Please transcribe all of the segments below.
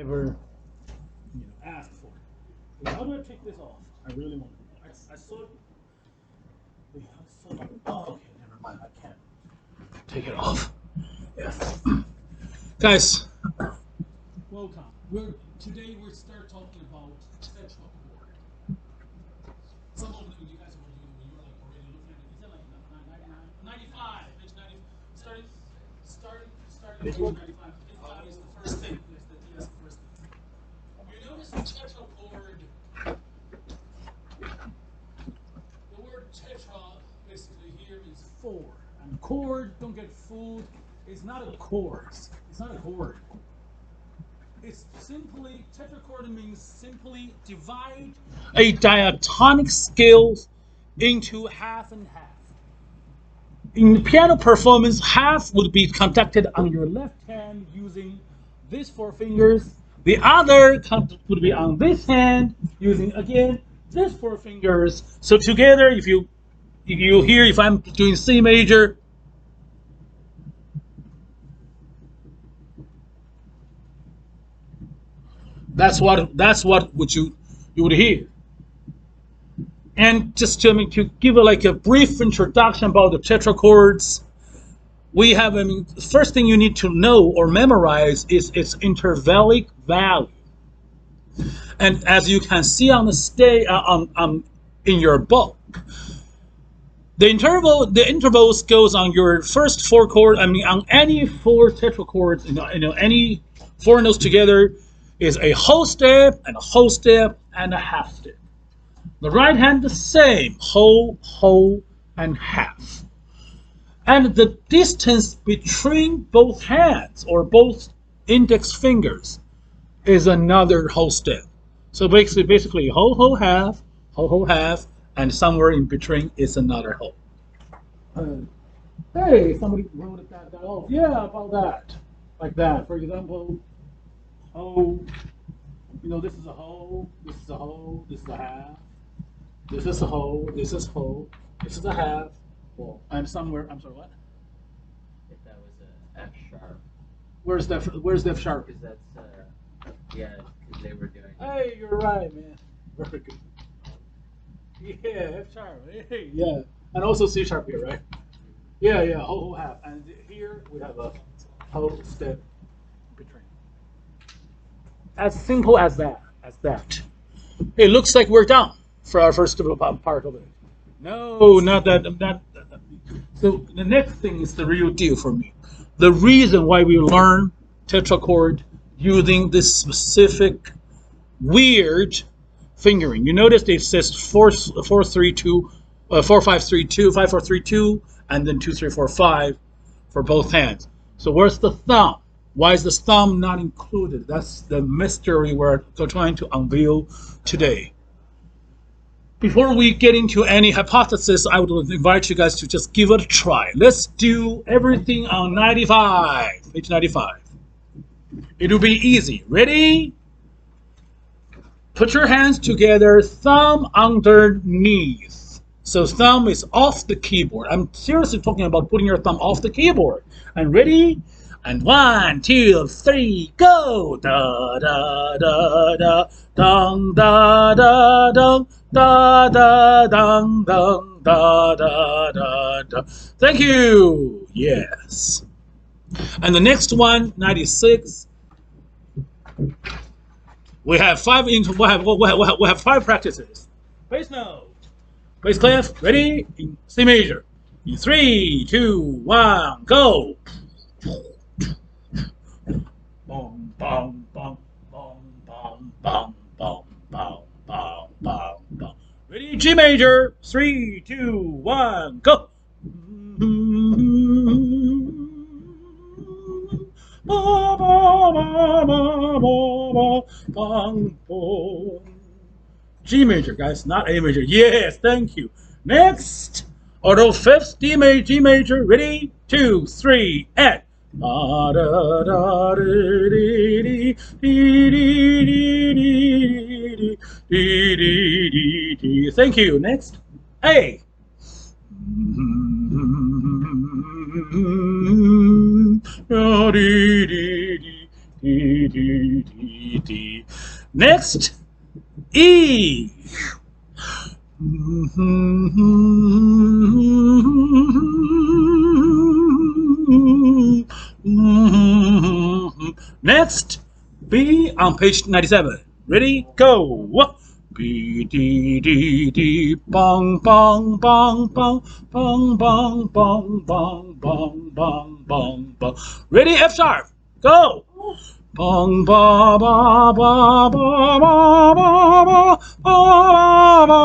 ever asked for. How do I take this off? I really want to. I saw. Oh, okay, never mind. I can't take it off. Yes, guys. Welcome. Today we start talking about tetrachord. Some of you guys were doing when you were like already looking at it. Is that like 95? Page 90. Starting page 95. That is the first thing. That's the first thing. You notice the tetrachord. The word tetra basically here means four. And chord, don't get fooled. It's not a chord. It's not a chord. It's simply, tetrachord means simply divide a diatonic scale into half and half. In piano performance, half would be conducted on your left hand using these four fingers. The other would be on this hand using, again, these four fingers. So together, if you hear, if I'm doing C major, that's what would you would hear. And just to give a brief introduction about the tetrachords, we have, the first thing you need to know or memorize is its intervallic value. And as you can see on the in your book, the intervals goes on your first four chords. On any four tetrachords, any four notes together is a whole step and a whole step and a half step. The right hand the same, whole, and half. And the distance between both hands or both index fingers is another whole step. So basically whole, half, and somewhere in between is another whole. Hey, somebody wrote that off. Yeah, about that. Like that. For example, this is a whole, this is a whole, this is a half. This is a whole, this is whole, this is a half. Well, I'm somewhere, I'm sorry, what? If that was a F sharp. Where's the F sharp? Because that's, because they were doing. Hey, you're right, man. Very good. Yeah, F sharp. Hey, yeah. And also C sharp here, right? Yeah, whole, half. And here we have a whole step between. As simple as that, It looks like we're done for our first part of it. No, not that. So the next thing is the real deal for me. The reason why we learn tetrachord using this specific weird fingering. You notice it says 4-3-2, 4-5-3-2, 5-4-3-2, and then 2-3-4-5 for both hands. So where's the thumb? Why is the thumb not included? That's the mystery we're trying to unveil today. Before we get into any hypothesis, I would invite you guys to just give it a try. Let's do everything on 95, page 95. It'll be easy. Ready? Put your hands together, thumb underneath. So thumb is off the keyboard. I'm seriously talking about putting your thumb off the keyboard. And ready? And 1, 2, 3, go! Da da da da, dong da da dong, da da dong dong, da da da da. Thank you. Yes. And the next one, 96. We have five practices. Bass note, bass clef. Ready? In C major. In 3, 2, 1, go. Bong bong bong bong bong bong bong bong bong bong bong. Ready? G major. 3, 2, 1, go. G major, guys, not A major. Yes, thank you. Next, auto fifth, G major. Ready? 2, 3, and. Thank you. Next, A. D. Next, E. Next, B on page 97. Ready? Go. B D D D bong bong bong bong bong bong bong bong bong bong bong bong. Ready? F sharp. Go. Bong ba ba ba ba ba ba ba ba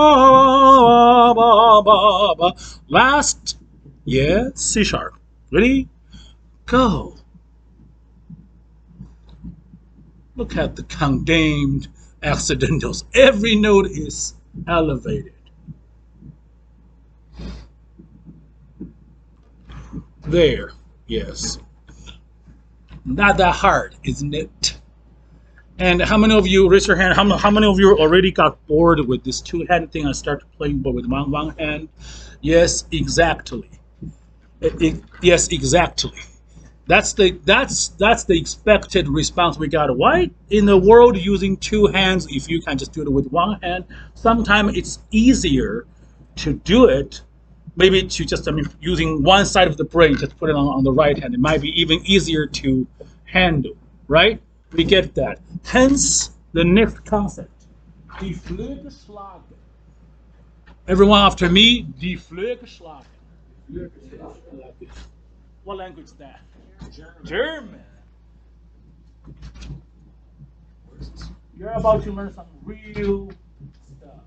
ba ba ba. Last, yeah, C sharp. Ready? Go. Look at the condemned accidentals. Every note is elevated. There, yes. Not that hard, isn't it? And how many of you, raise your hand, how many of you already got bored with this two-hand thing and started playing but with one hand? Yes, exactly. Yes, exactly. That's the expected response we got. Why in the world using two hands if you can just do it with one hand? Sometimes it's easier to do it. Maybe to just using one side of the brain, just put it on the right hand. It might be even easier to handle, right? We get that. Hence the next concept, die Flügelschlagen. Everyone after me, die Flügelschlagen. What language is that? German. You're about to learn some real stuff.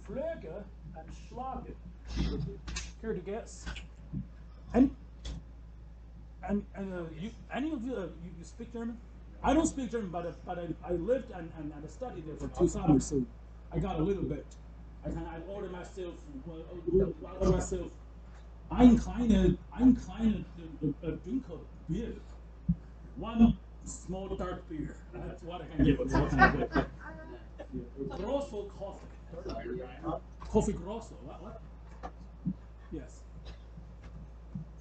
Flüge and Schlagen. Care to guess? And you, any of you, you speak German? I don't speak German, but I lived and I studied there for 2 summers, so I got a little bit. I order myself, ein kleiner Dunkel beer. One small dark beer. That's what I can give. What can I give? Grosso coffee. Coffee grosso. What? Yes.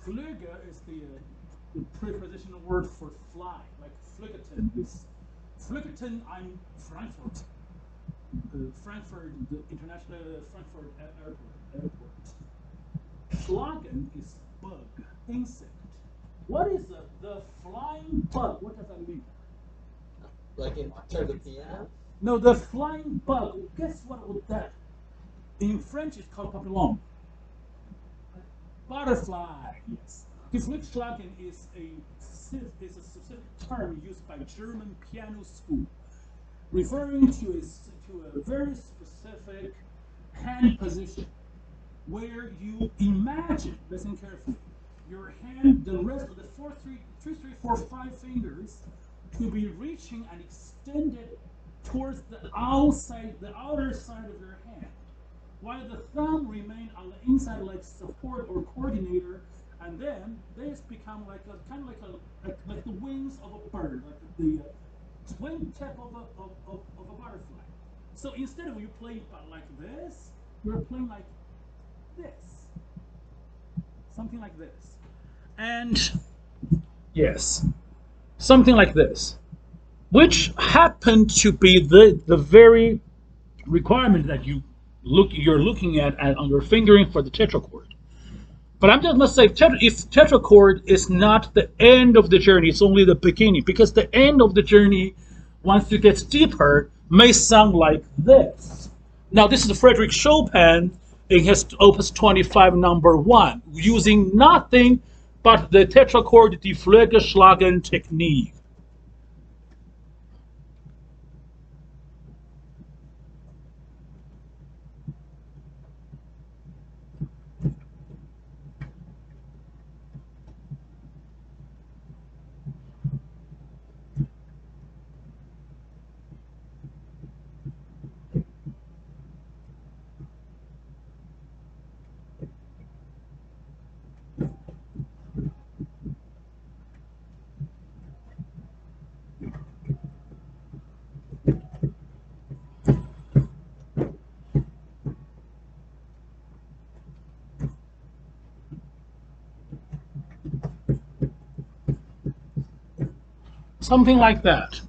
Flüge is the prepositional word for fly, like Flügelten is. Flügelten, I'm Frankfurt. Frankfurt, the international Frankfurt airport. Schlagen is bug, insect. What is the flying bug? What does that mean? Like in turn the piano? No, the flying bug. Guess what was that? In French, it's called papillon. Butterfly. Yes. Geflügelschlagen is a specific term used by German piano school, referring to a very specific hand position where you imagine, listen carefully, your hand, the rest of the 5 fingers to be reaching and extended towards the outer side of your hand, while the thumb remain on the inside like support or coordinator, and then this become like like the wings of a bird, like the twin tip of a butterfly. So instead of you playing like this, you're playing like this, something like this, and yes, something like this, which happened to be the very requirement that you're looking at on your fingering for the tetrachord. But I just must say, if tetrachord is not the end of the journey, it's only the beginning, because the end of the journey, once you get deeper, may sound like this. Now, this is Frederick Chopin in his Opus 25, number 1, using nothing but the tetrachord Die Flügelschlagen technique. Something like that.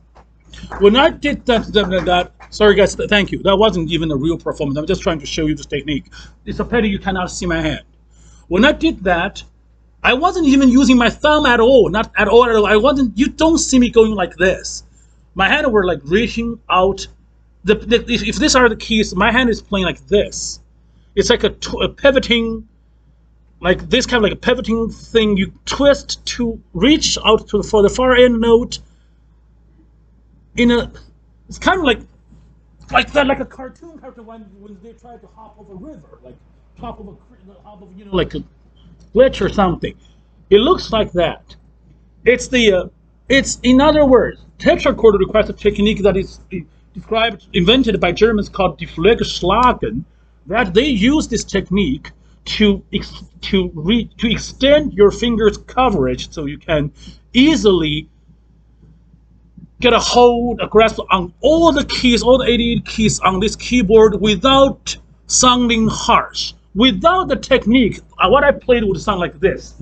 When I did that, sorry guys, thank you. That wasn't even a real performance. I'm just trying to show you this technique. It's a pity you cannot see my hand. When I did that, I wasn't even using my thumb at all. Not at all at all. I wasn't. You don't see me going like this. My hand were like reaching out. If these are the keys, my hand is playing like this. It's like a pivoting, like this kind of like a pivoting thing. You twist to reach out to for the far end note. It's kind of like that, like a cartoon character when they try to hop over a river, like hop over like a glitch or something. It looks like that. It's in other words, tetrachord requires a technique that is invented by Germans called Die Pflegeschlagen, that they use this technique to extend your fingers coverage so you can easily get a grasp on all the keys, all the 88 keys on this keyboard without sounding harsh. Without the technique, what I played would sound like this.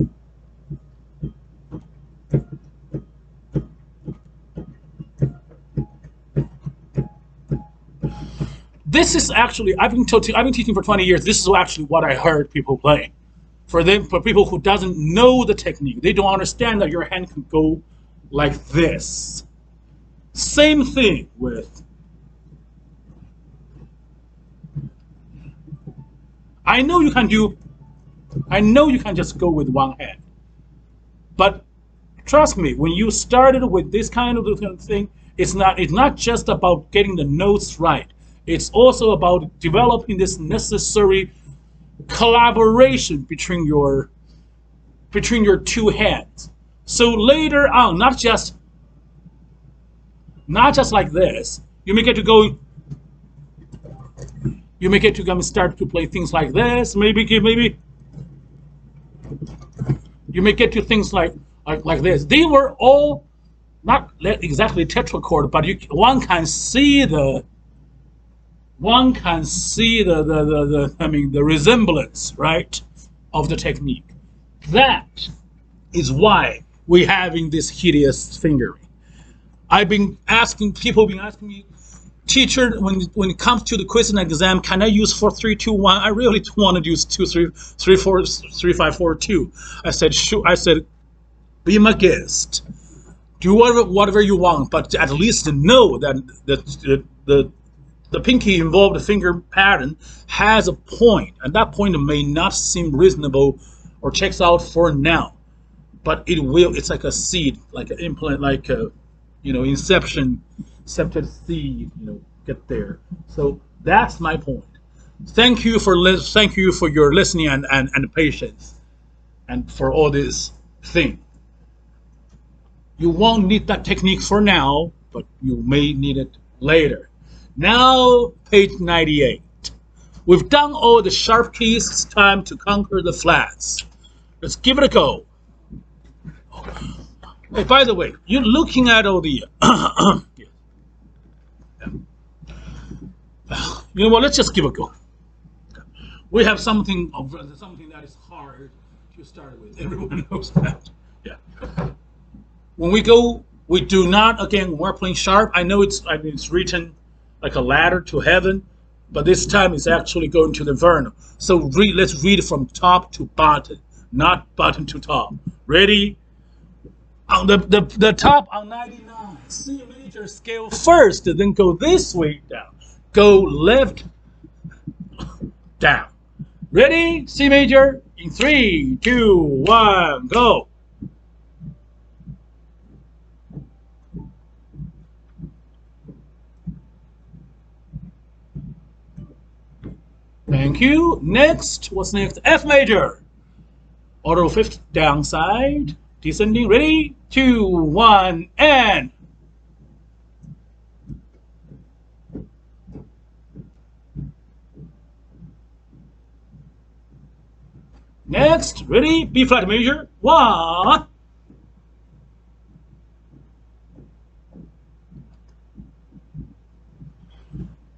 This is actually, I've been teaching for 20 years. This is actually what I heard people playing. For people who doesn't know the technique, they don't understand that your hand can go like this. Same thing with. I know you can just go with one hand. But trust me, when you started with this kind of thing, it's not just about getting the notes right. It's also about developing this necessary collaboration between your two hands. So later on, not just like this, you may get to go. You may get to start to play things like this. Maybe you may get to things like this. They were all not exactly tetrachord, but one can see the resemblance, right, of the technique. That is why we're having this hideous fingering. People been asking me, teacher, when it comes to the quiz and exam, can I use 4 3 2 1? I really don't want to use 2 3 3 4 3 5 4 2. I said, sure. I said, be my guest. Do whatever you want, but at least know that the pinky involved finger pattern has a point, and that point may not seem reasonable or checks out for now, but it will. It's like a seed, like an implant, like a incepted seed. Get there. So that's my point. Thank you for your listening and patience, and for all this thing. You won't need that technique for now, but you may need it later. Now, page 98. We've done all the sharp keys. It's time to conquer the flats. Let's give it a go. Oh, by the way, you're looking at all the... You know what? Let's just give it a go. We have something that is hard to start with. Everyone knows that. Yeah. When we go, we do not, again, when we're playing sharp, I know it's written like a ladder to heaven, but this time it's actually going to the vernal. So let's read from top to bottom, not bottom to top. Ready? On the top on 99, C major scale first, then go this way down. Go left, down. Ready? C major in 3, 2, 1, go. Thank you. Next, what's next? F major. Auto fifth, downside, descending. Ready? 2, 1, and. Next, ready? B flat major. 1.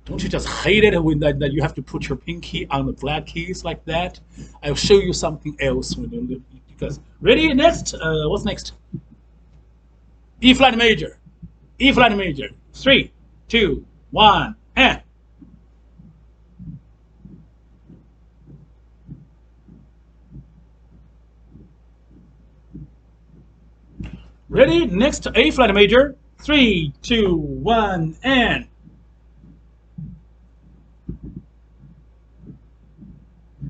Don't you just hate it when that you have to put your pinky on the flat keys like that? I'll show you something else because ready. Next, what's next? E flat major, E flat major. 3, 2, 1, and. Ready? Next A flat major. 3, 2, 1, and.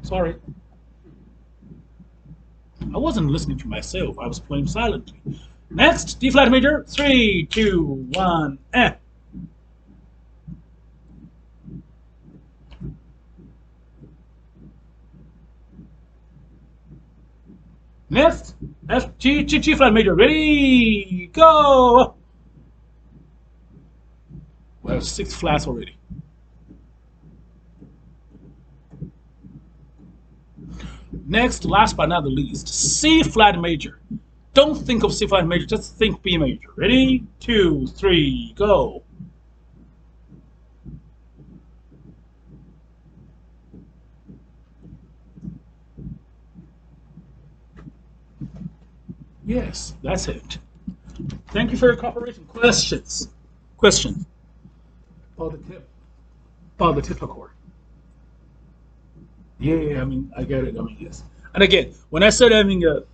Sorry. I wasn't listening to myself. I was playing silently. Next, D flat major. 3, 2, 1, and. Next, G flat major. Ready? Go! We have 6 flats already. Next, last but not the least, C flat major. Don't think of C flat major, just think B major. Ready? 2, 3, go. Yes, that's it. Thank you for your cooperation. Questions? Questions? About the tetrachord. Yeah, I mean, I get it. I mean, yes. And again, when I said, I mean, you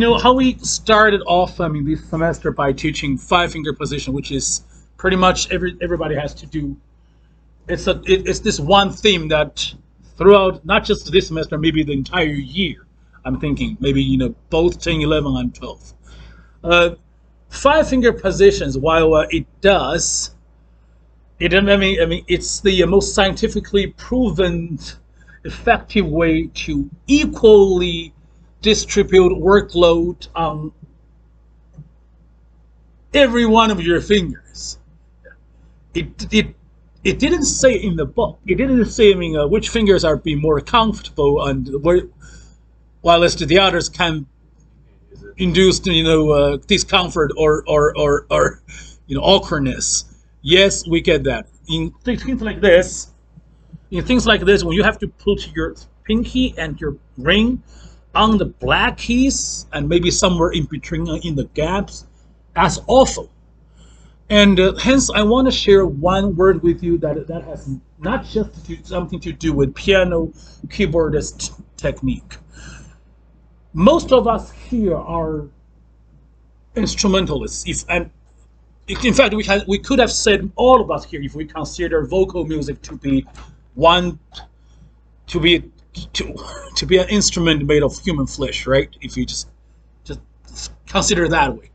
know how we started off, I mean, this semester by teaching 5-finger position, which is pretty much everybody has to do. It's this one theme that throughout not just this semester, maybe the entire year. I'm thinking maybe both 10, 11, and 12. 5-finger positions, while it does. I mean, it's the most scientifically proven, effective way to equally distribute workload on every one of your fingers. It didn't say in the book. It didn't say, I mean, which fingers are being more comfortable and while the others can induce, discomfort or awkwardness. Yes, we get that. In things like this, when you have to put your pinky and your ring on the black keys and maybe somewhere in between in the gaps, that's awful. And hence, I want to share one word with you that has not just something to do with piano keyboardist technique. Most of us here are instrumentalists. In fact, we could have said all of us here, if we consider vocal music to be an instrument made of human flesh, right? If you just consider it that way.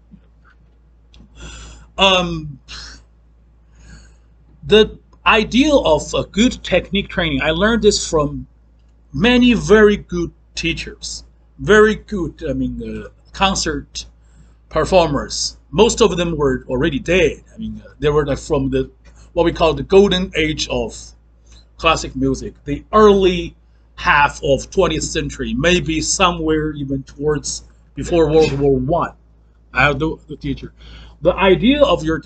The ideal of a good technique training, I learned this from many very good teachers, very good, I mean, concert performers. Most of them were already dead. I mean, they were like from what we call the golden age of classic music, the early half of 20th century, maybe somewhere even towards before World War One. I am the teacher. The idea of your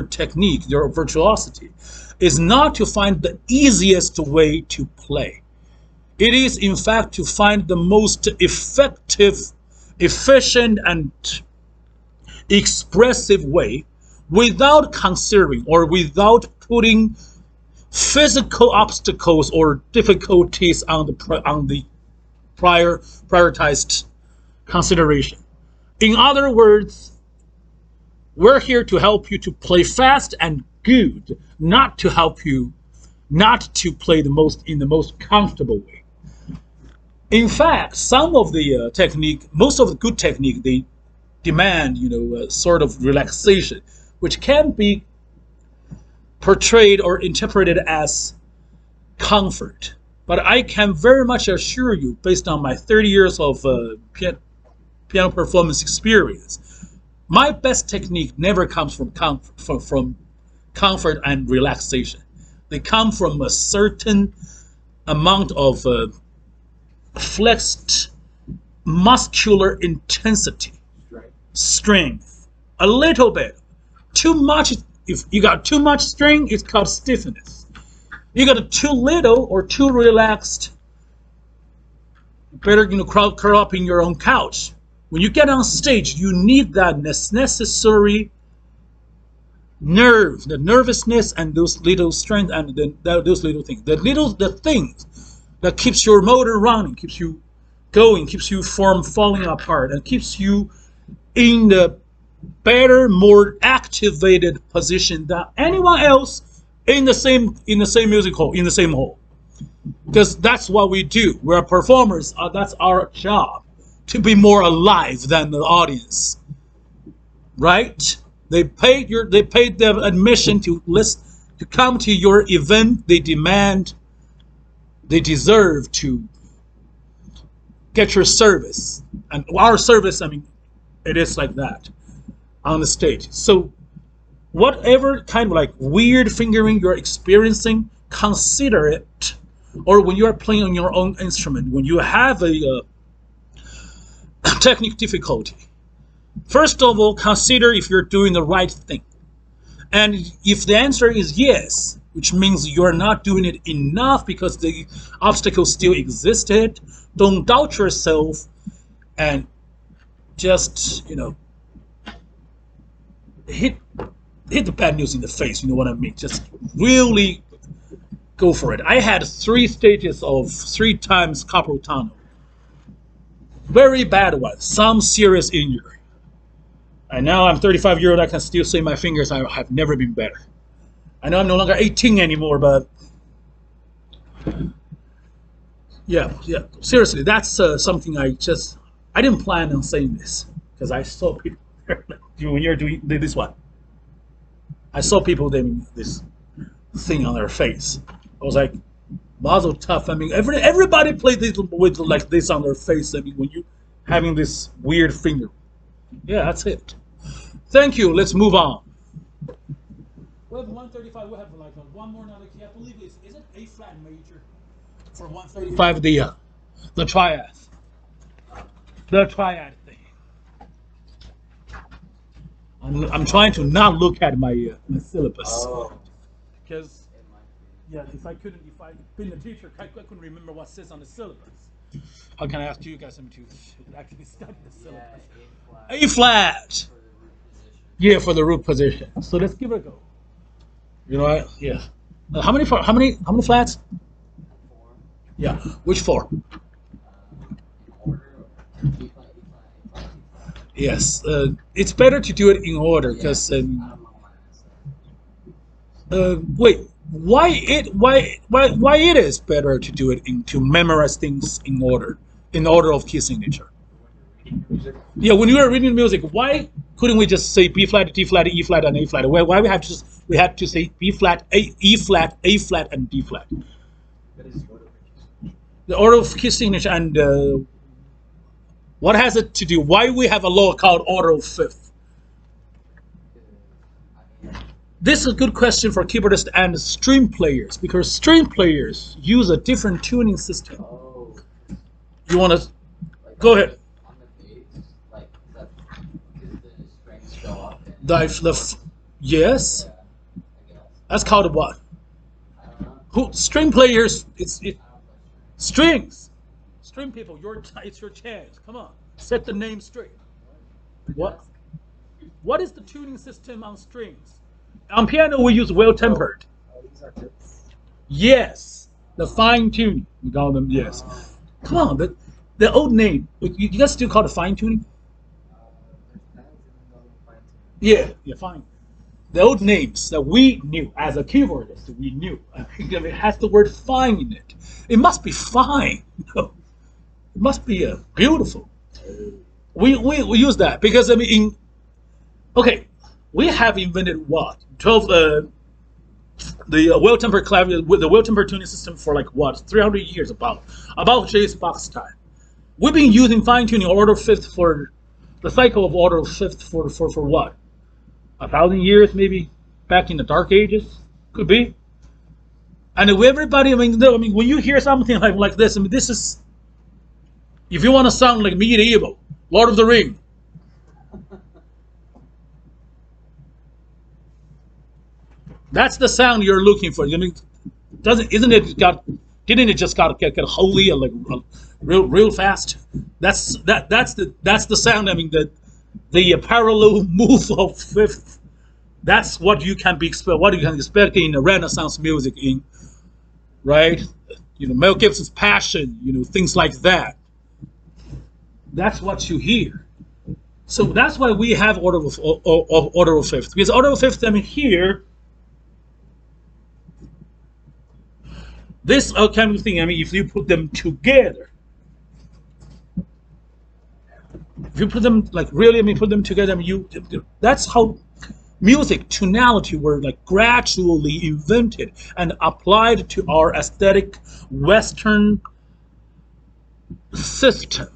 technique, your virtuosity, is not to find the easiest way to play. It is, in fact, to find the most effective, efficient, and expressive way without considering or without putting physical obstacles or difficulties on the prioritized consideration. In other words, we're here to help you to play fast and good, not to help you not to play in the most comfortable way. In fact, some of the technique, most of the good technique, they demand, sort of relaxation, which can be portrayed or interpreted as comfort. But I can very much assure you, based on my 30 years of piano performance experience, my best technique never comes from comfort and relaxation. They come from a certain amount of flexed muscular intensity, strength, a little bit. Too much, if you got too much strength, it's called stiffness. You got too little or too relaxed, better curl up in your own couch. When you get on stage, you need that necessary nerve, the nervousness, and those little strength, and those little things, the things that keeps your motor running, keeps you going, keeps you from falling apart, and keeps you in the better, more activated position than anyone else in the same music hall, in the same hall. Because that's what we do. We're performers. That's our job, to be more alive than the audience, right? They paid their admission to come to your event. They deserve to get your service, and our service, I mean, it is like that on the stage. So whatever kind of like weird fingering you're experiencing, consider it. Or when you are playing on your own instrument, when you have a technical difficulty, first of all, consider if you're doing the right thing. And if the answer is yes, which means you're not doing it enough because the obstacle still existed, don't doubt yourself and just, hit the bad news in the face, you know what I mean? Just really go for it. I had 3 stages of 3 times carpal tunnel. Very bad ones, some serious injury. And now I'm 35 years old, I can still see my fingers. I have never been better. I know I'm no longer 18 anymore, but yeah. Seriously, that's something I didn't plan on saying this, because I saw people when you're doing this one. I saw people doing this thing on their face. I was like, Mazel tough. I mean, everybody played this with like this on their face. I mean, when you having this weird finger. Yeah, that's it. Thank you. Let's move on. We have 135. We have like one more another key. I believe is it A flat major for 135? The triad. The triad thing. I'm trying to not look at my syllabus because if I've been a teacher, I couldn't remember what says on the syllabus. How can I ask you guys to actually study the syllabus? Yeah, A flat. Yeah, for the root position. So let's give it a go. You know what? Yeah. How many flats? 4. Yeah. Which 4? Yes. It's better to do it in order because. Wait. Why it is better to do it to memorize things in order of key signature? Yeah, when you are reading music, why couldn't we just say B flat, D flat, E flat, and A flat? Why we had to say B flat, E flat, A flat, and D flat? The order of key signature, and what has it to do? Why we have a law called order of fifth? This is a good question for keyboardists and string players, because string players use a different tuning system. Oh. You want to go ahead? On the bass, like the strings go up. Yes. Yeah, I guess. That's called what? I don't know. String players? It's I don't know. strings. String people. It's your chance. Come on, set the name straight. What? What is the tuning system on strings? On piano, we use well-tempered. These are tips. Yes, the fine tuning. We call them. Yes. Come on, the old name. You guys still call it fine tuning? Yeah, fine. The old names that we knew as a keyboardist, we knew. It has the word fine in it. It must be fine. It must be beautiful. We use that because I mean, we have invented what 12 the well-tempered clavier with the well-tempered tuning system for like what 300 years about J.S. Bach's time. We've been using fine-tuning order of fifth for the cycle of order of fifth for what 1,000 years maybe back in the Dark Ages could be. And everybody, I mean when you hear something like this, I mean this is if you want to sound like medieval, Lord of the Ring. That's the sound you're looking for. I mean, isn't it got Didn't it just get holy and like real fast? That's the sound. I mean the parallel move of fifth. That's what you can expect in Renaissance music, in right. Mel Gibson's Passion. Things like that. That's what you hear. So that's why we have order of fifth. Because order of fifth, I mean here, this kind of thing. I mean, if you put them together, if you put them like really, I mean, put them together. I mean, that's how music tonality were like gradually invented and applied to our aesthetic Western system.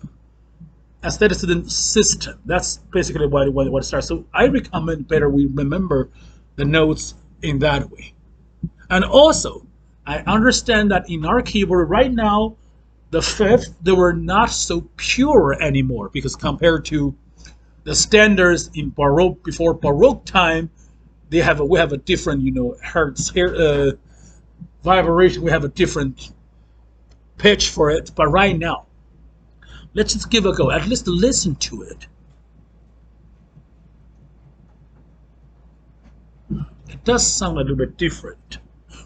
Aestheticism system. That's basically what it starts. So I recommend better we remember the notes in that way. And also, I understand that in our keyboard right now, the fifth, they were not so pure anymore because compared to the standards in Baroque, before Baroque time, we have a different, hertz here, vibration. We have a different pitch for it. But right now, let's just give a go. At least listen to it. It does sound a little bit different.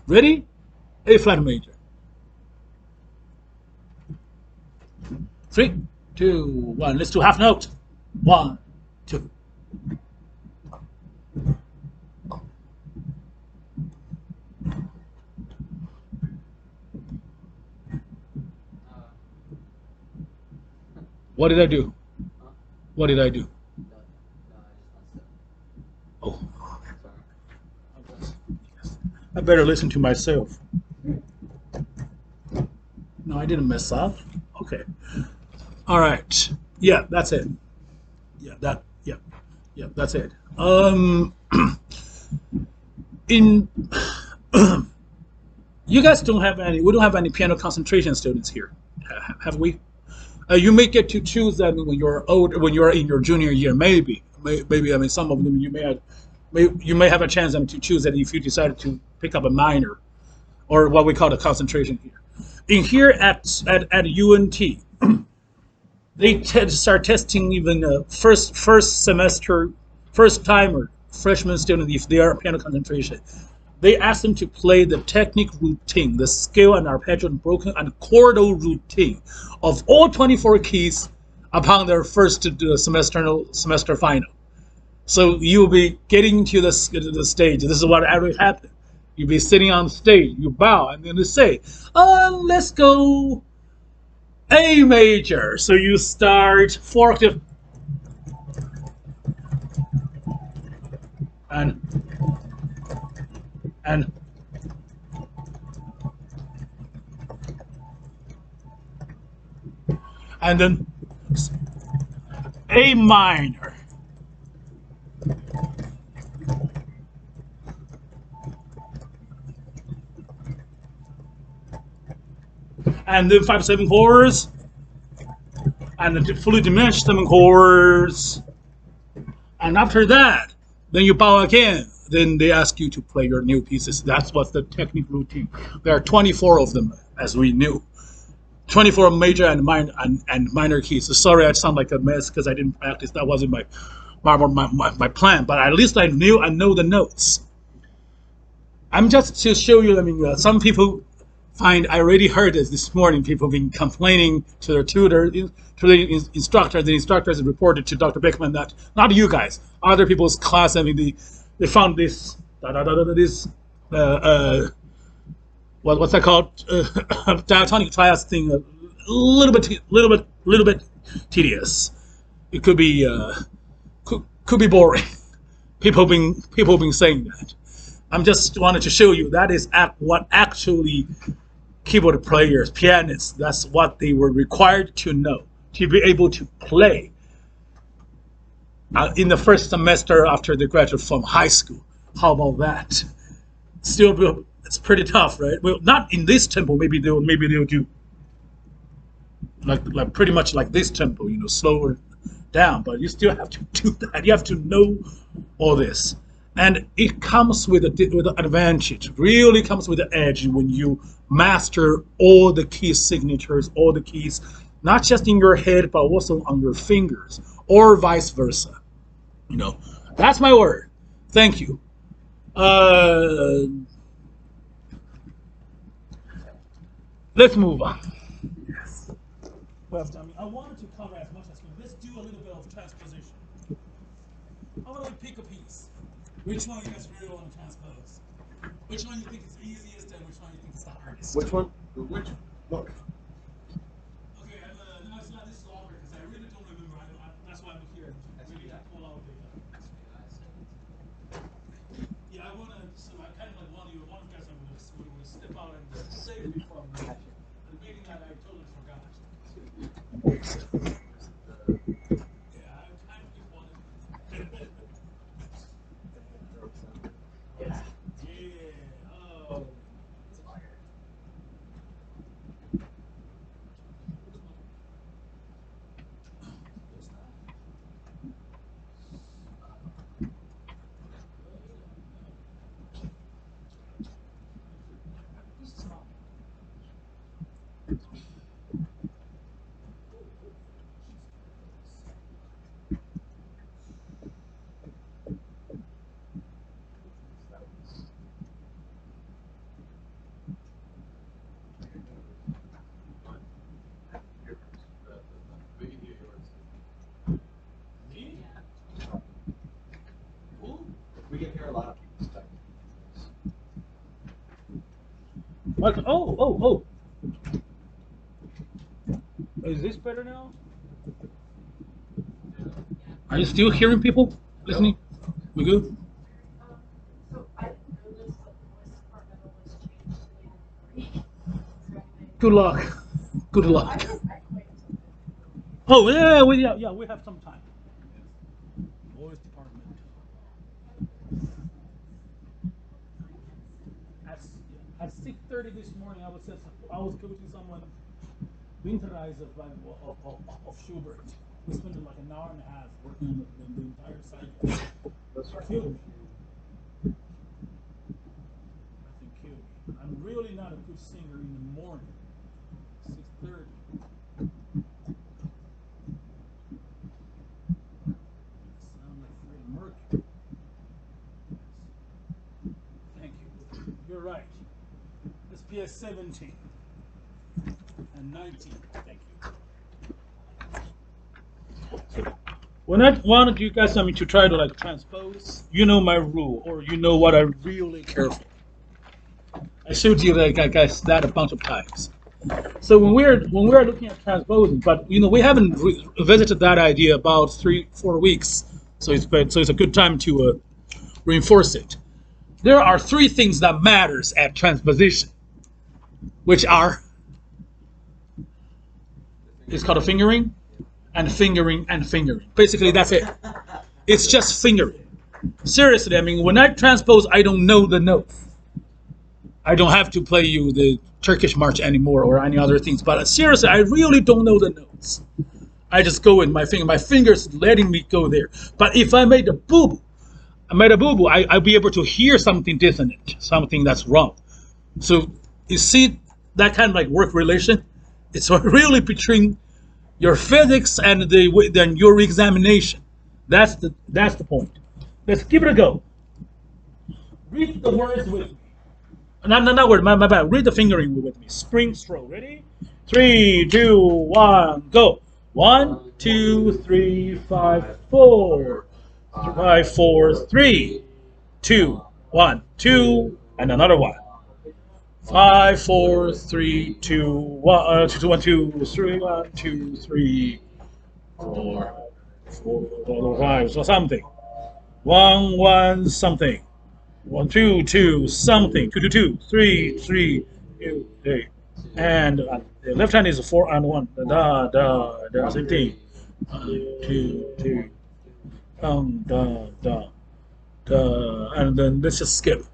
Ready? A flat major. 3, 2, 1. Let's do half note. 1, 2. What did I do? What did I do? Oh, I better listen to myself. No, I didn't mess up. Okay. All right. Yeah, that's it. Yeah, that's it. In you guys don't have any. We don't have any piano concentration students here, have we? You may get to choose that when you're old, when you're in your junior year. Maybe. I mean, some of them you may have a chance to choose that if you decided to pick up a minor, or what we call a concentration here. In here at UNT, they start testing even first semester, first timer freshman student if they are piano concentration. They ask them to play the technique routine, the scale and arpeggio and broken and chordal routine of all 24 keys upon their first semester final. So you'll be getting to the stage. This is what actually happened. You'll be sitting on stage, you bow, and then they say, let's go A major. So you start 4 octave and then A minor. And then 5/7 chords, and the fully diminished 7 chords, and after that, then you bow again. Then they ask you to play your new pieces. That's what's the technique routine. There are 24 of them, as we knew. 24 major and minor keys. So sorry, I sound like a mess because I didn't practice. That wasn't my plan. But at least I know the notes. I'm just to show you. I mean, some people find, I already heard this morning, people been complaining to their tutor, to the instructor. The instructors reported to Dr. Beckman that, not you guys, other people's class, I mean, they found this, what's that called? Diatonic triad thing, a little bit tedious. It could be boring. People been saying that. I'm just wanted to show you that is what actually keyboard players, pianists, that's what they were required to know to be able to play in the first semester after they graduate from high school. How about that? Still, it's pretty tough, right? Well, not in this tempo. Maybe they'll do like pretty much like this tempo, slower down. But you still have to do that. You have to know all this. And it comes with with an advantage. Really comes with the edge when you master all the key signatures, all the keys, not just in your head but also on your fingers, or vice versa. You know, that's my word. Thank you. Uh, let's move on. Well, I mean, I wanted to cover as much as possible. Let's do a little bit of transposition. I want to pick a piece. Which one you guys really want to transpose? Which one you think is easiest and which one you think is the hardest? Which one? Which? Look. Okay, no, it's not this longer because I really don't remember. That's why I'm here. Really to pull out the. Yeah, I want to. So I kind of like one of you guys. I'm going to step out and save me from the meeting that I totally forgot. Yeah, I kind of just wanted. Yeah. Oh. Me? Who? We can hear a lot of people stuff. What? Oh. Is this better now? Are you still hearing people listening? We good? So I noticed that the voice department always changed to the end. Good luck. Good luck. I quit. Oh yeah, we have some time. Voice department. At 6:30 this morning, I was coaching someone Winterizer of Schubert. We spent like an hour and a half working on the entire cycle. Killed me. Nothing killed me. I'm really not a good singer in the morning. 6:30. Sound like Freddie Mercury. Thank you. You're right. Let's be at 17 and 19. Thank you. When I wanted you guys to try to like transpose, you know my rule, or you know what I really care for. I showed you guys that a bunch of times. So when we're looking at transposing, but we haven't visited that idea about 3-4 weeks, so it's a good time to reinforce it. There are 3 things that matters at transposition, which are it's called a fingering, and fingering and fingering. Basically, that's it. It's just fingering. Seriously, I mean, when I transpose, I don't know the notes. I don't have to play you the Turkish march anymore or any other things. But seriously, I really don't know the notes. I just go in my finger. My finger's letting me go there. But if I made a boo-boo, I'll be able to hear something dissonant, something that's wrong. So you see that kind of like work relation? It's really between your physics and then your examination. That's the point. Let's give it a go. Read the words with me. Not word. My bad. Read the fingering with me. Spring stroke. Ready? 3, 2, 1, go. 1, 2, 3, 5, 4. 5, 4, 3, 2, 1, 2, and another one. 5, 4, 3, 2, 1, 2, 1, 2, 3, 1, 2, 3, 4, 4, 5, so something. 1, 1, something. 1, 2, 2, something. 2, 2, 2, 3, 3, 2, 8. And the left hand is 4 and 1. Da, da, da, same thing. 1, 2, 2. Da, da, da. And then let's just skip.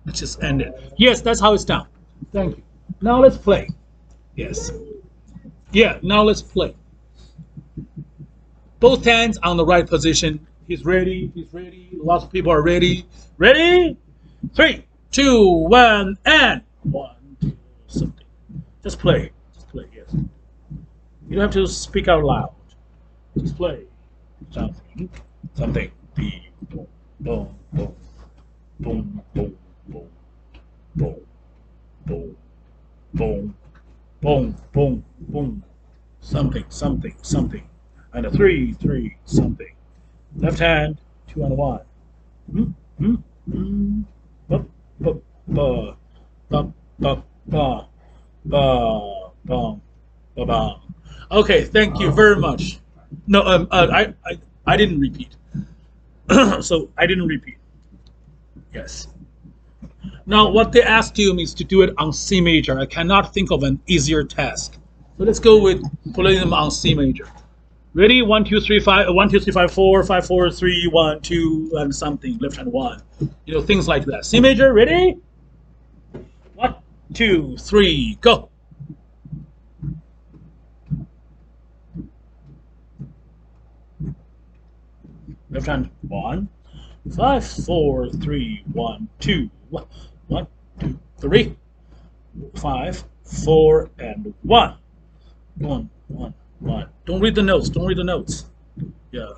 Let's just end it. Yes, that's how it's done. Thank you. Now let's play. Yes. Yeah, now let's play. Both hands on the right position. He's ready. He's ready. Lots of people are ready. Ready? 3, 2, 1, and 1, 2, something. Just play. Just play. Yes. You don't have to speak out loud. Just play. Something. Something. Boom. Boom. Boom. Boom. Boom. Boom. Boom. Boom. Boom. Boom. Boom. Boom. Something. Something. Something. And a 3, 3, something. Left hand, 2 and 1. Ba, ba, ba, ba, ba, ba, ba, ba, ba, ba. Okay, thank you very much. No, I didn't repeat. So I didn't repeat. Yes. Now what they asked you is to do it on C major. I cannot think of an easier task. So let's go with putting them on C major. Ready? 1, 2, 3, 5. 1, 2, 3, 5, 4. 5, 4, 3, 1, 2, and something. Left hand 1. You know, things like that. C major. Ready? 1, 2, 3, go. Left hand 1. 5, 4, 3, 1, 2. 1, 2, 3. 5, 4, and 1. 1, 1. 1. Don't read the notes. Don't read the notes. Yeah.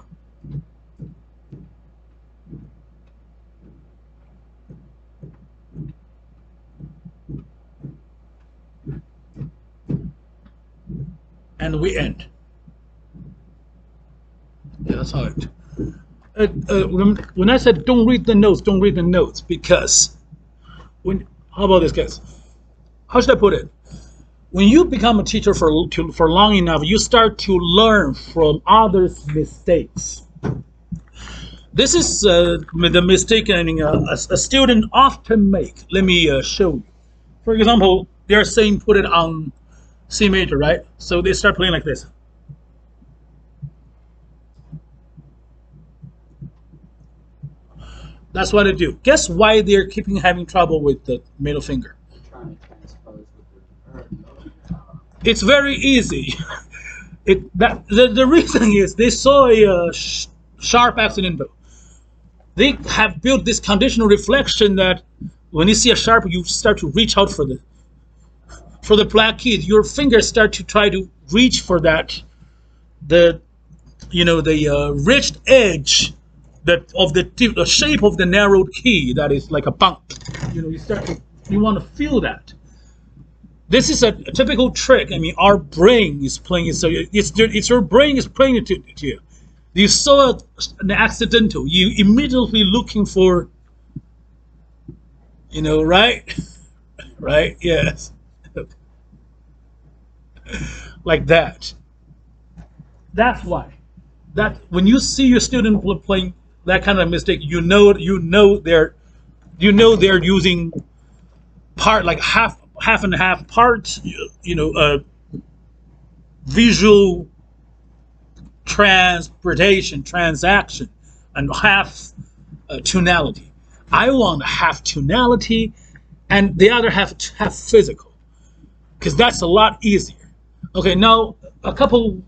And we end. Yeah, that's how it. When I said don't read the notes, because how about this, guys? How should I put it? When you become a teacher for long enough, you start to learn from others' mistakes. This is the mistake a student often make. Let me show you. For example, they are saying put it on C major, right? So they start playing like this. That's what they do. Guess why they're keeping having trouble with the middle finger? Trying to transpose with the It's very easy. The reason is they saw a sharp accident. They have built this conditional reflection that when you see a sharp, you start to reach out for the black key. Your fingers start to try to reach for that, the ridged edge of the shape of the narrowed key that is like a bump. You want to feel that. This is a typical trick. I mean, our brain is playing it. So it's your brain is playing it to you. You saw an accidental. You immediately looking for, right? Right? Yes. Like that. That's why. That when you see your student playing that kind of mistake, you know they're using part like half and half part, visual transaction, and half tonality. I want half tonality, and the other half physical, because that's a lot easier. Okay, now a couple.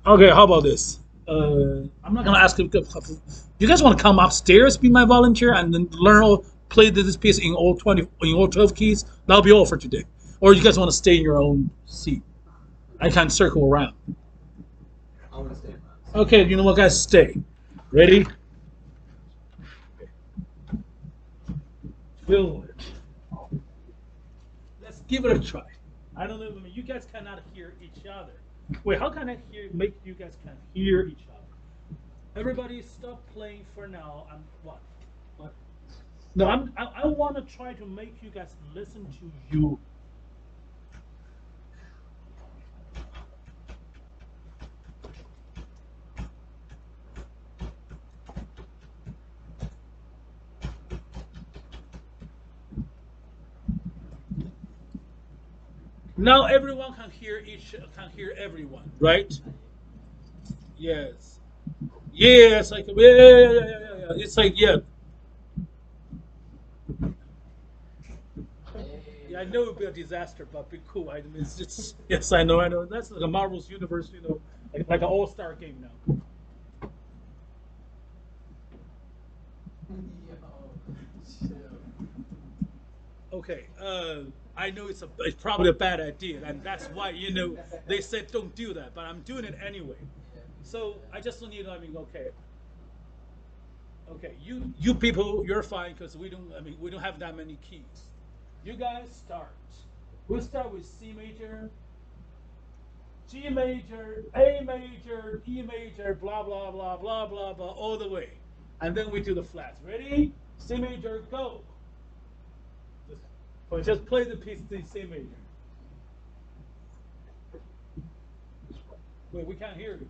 Okay, how about this? I'm not gonna ask you. You guys want to come upstairs, be my volunteer, and then play this piece in all 12 keys? That'll be all for today. Or you guys want to stay in your own seat? I can circle around. I want to stay around. Okay, you know what, guys? Stay. Ready? Feel it. Let's give it a try. I don't know. I mean, you guys cannot hear each other. Wait, how can I make you guys can hear each other? Everybody, stop playing for now. And what? No, I want to try to make you guys listen to you. Now everyone can hear everyone, right? Yes. Yes, like yeah. It's like yeah. Yeah, I know it would be a disaster, but be cool. I mean, it's yes, I know. That's like a Marvel's universe, like an all-star game now. Okay, I know it's probably a bad idea, and that's why they said don't do that, but I'm doing it anyway. So I just need, I mean, okay, you people, you're fine because we don't, I mean, we don't have that many keys. You guys start. We'll start with C major, G major, A major, E major, blah blah blah blah blah blah, all the way, and then we do the flats. Ready? C major, go. Just play the piece in C major. Wait, we can't hear you.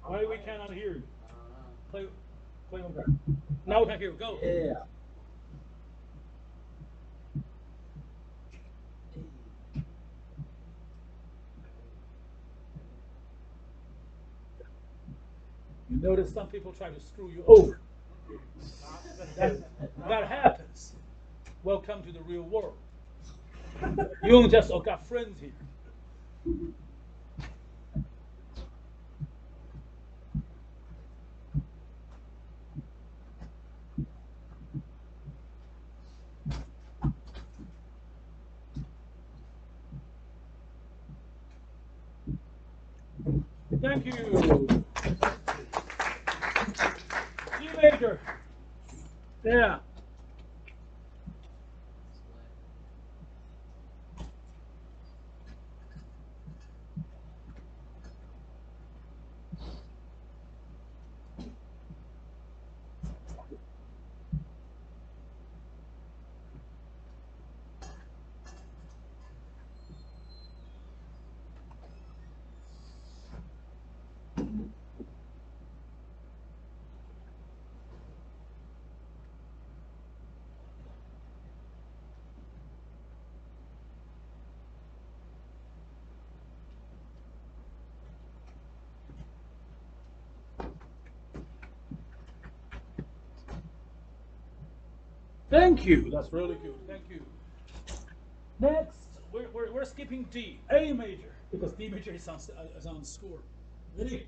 Why we cannot hear you? Play, play one better. Now we can hear you. Go. Yeah. You notice some people try to screw you over. That happens. Welcome to the real world. You don't just got friends here. Thank you. G major. Yeah. Thank you. That's really good. Thank you. Next, we're skipping D, A major, because D major is on score. Ready?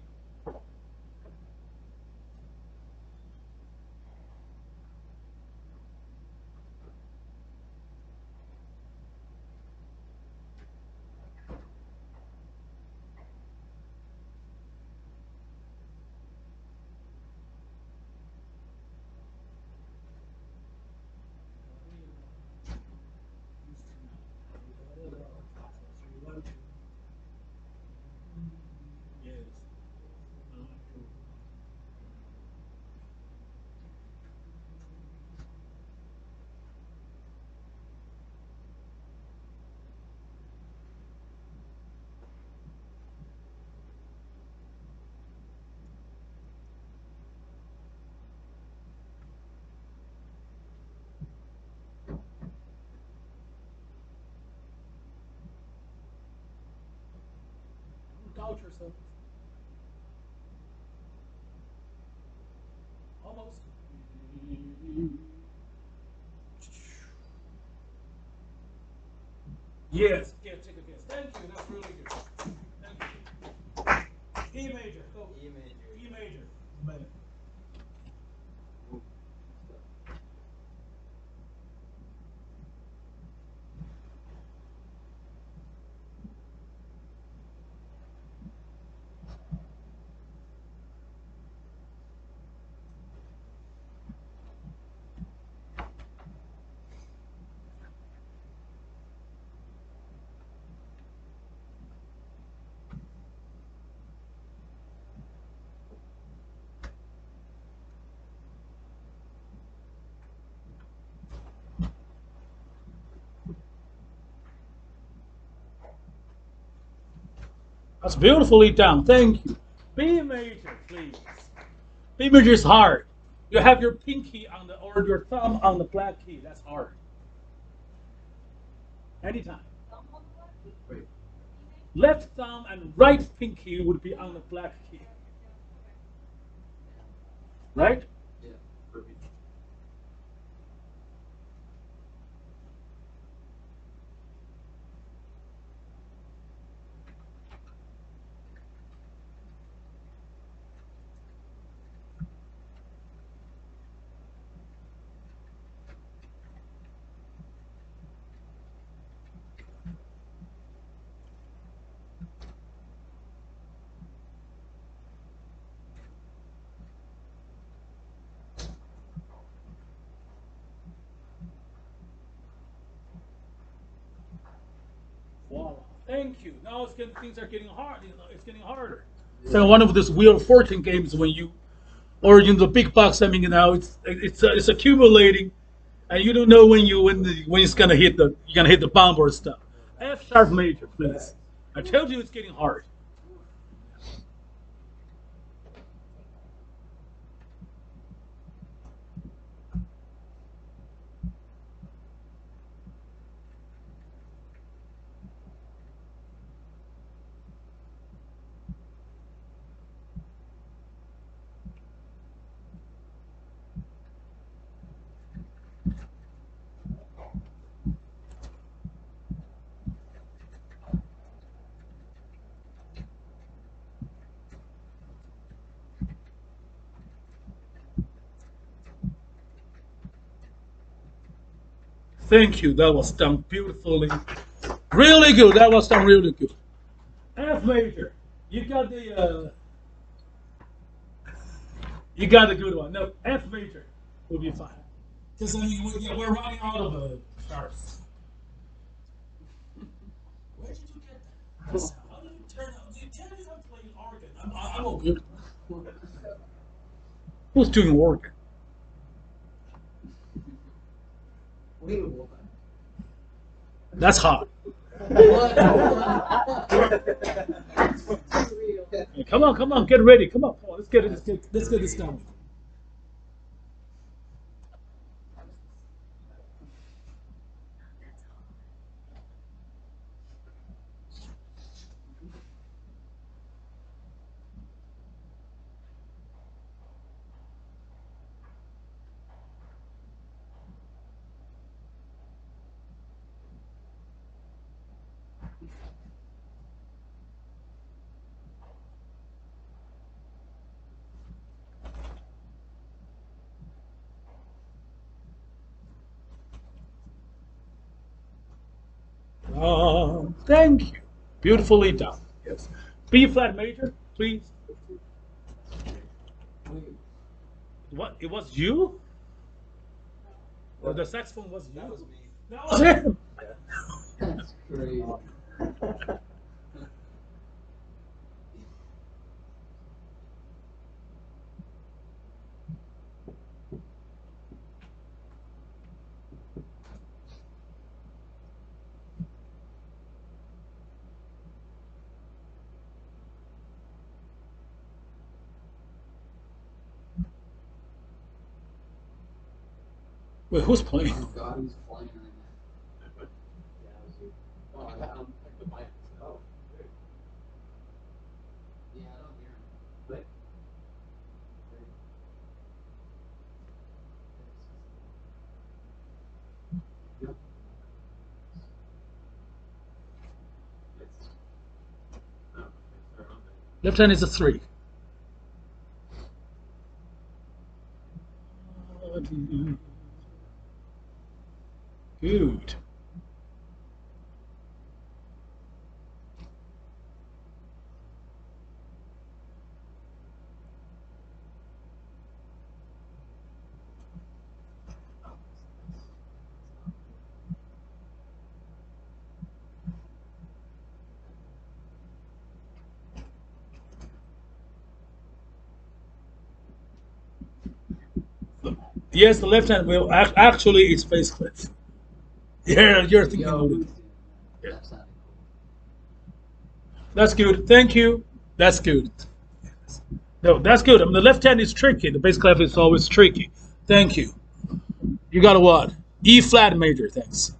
Yes. Doubt yourself. Almost. Yes. Yeah, take a guess. Thank you. That's really good. Thank you. E major. Go. E major. E major. Minute. That's beautifully done. Thank you. B major, please. B major is hard. You have your pinky on the or your thumb on the black key. That's hard. Anytime. Wait. Left thumb and right pinky would be on the black key. Right? Yeah. Repeat. Voila. Thank you. Now things are getting hard. It's getting harder. So one of those Wheel of Fortune games when you, or the big bucks. I mean, it's accumulating, and you don't know when it's gonna hit you're gonna hit the bomb or stuff. F sharp major, please. I told you it's getting hard. Thank you. That was done beautifully. Really good. That was done really good. F major. You got you got a good one. No, F major will be fine. Because I mean, we're running out of sharps. Where did you get that? How did you turn out? You tell me I'm playing organ. I'm okay. Who's doing organ? That's hot. Hey, come on, get ready. Come on. Let's get this done. Thank you. Beautifully done. Yes. B flat major, please. What? It was you? Or the saxophone was you? That was me. That was him. That's crazy. Wait, who's playing? Oh God, who's playing right now? Oh, I picked the mic. Oh, great. Yeah, I don't hear him. But yep. It's oh, it's around there. Left hand is a 3. Good. Yes, the left hand will actually it's face cliff. Yeah, you're thinking Yo, about it. who's doing that? Yeah. That sounded That's good. Thank you. That's good. No, that's good. I mean, the left hand is tricky. The bass clef is always tricky. Thank you. You got a what? E flat major. Thanks.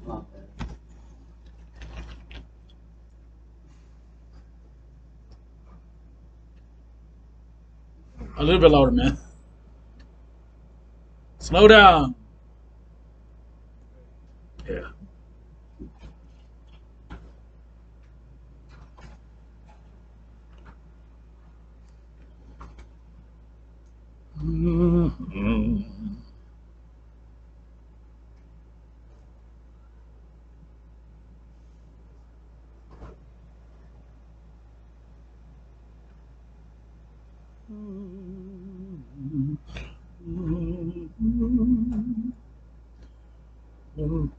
cool. A little bit louder, man. Slow down. Yeah. Mhm.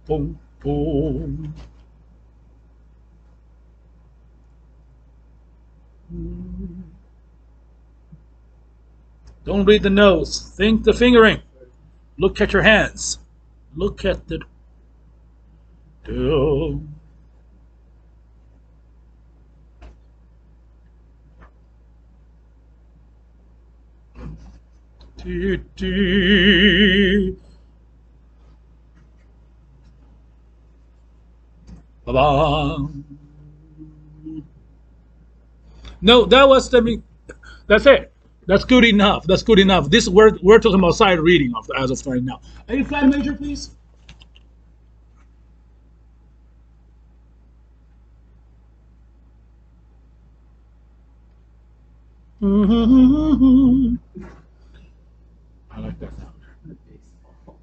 Boom, boom. Don't read the notes. Think the fingering. Look at your hands. Look at the. Do. Dee, dee. Ba-ba. No, that was the. That's it. That's good enough. That's good enough. This we're talking about side reading of as of right now. A flat major, please. I like that sound. Baseball.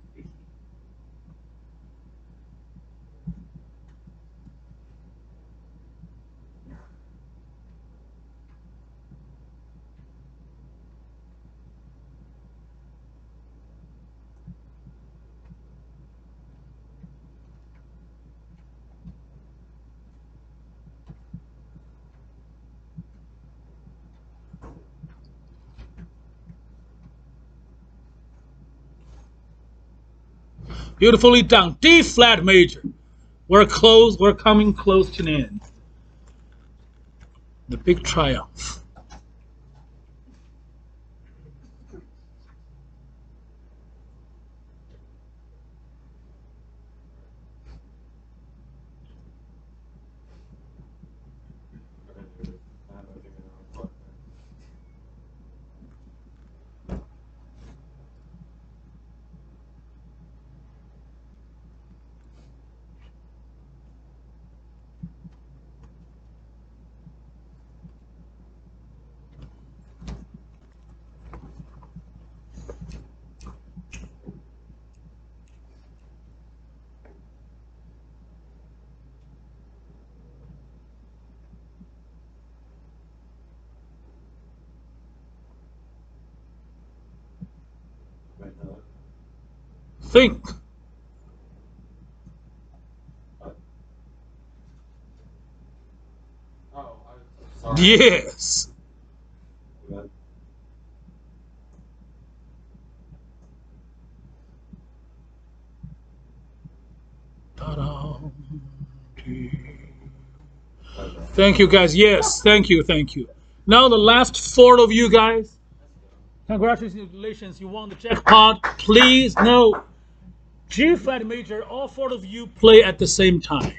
Beautifully done. D flat major. We're close. We're coming close to the end. The big triumph. Think. Oh, I'm sorry. Yes. Ta-da. Thank you, guys. Yes, thank you, thank you. Now the last four of you guys. Congratulations, you won the jackpot. Please, no. G flat major, all four of you play at the same time.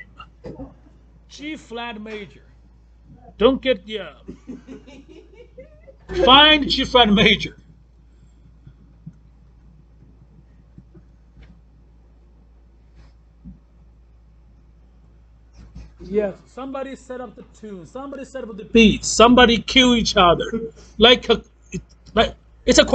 G flat major. Don't get, yeah. Find G flat major. Yes, somebody set up the tune. Somebody set up the beats. Somebody cue each other. Like, like it's a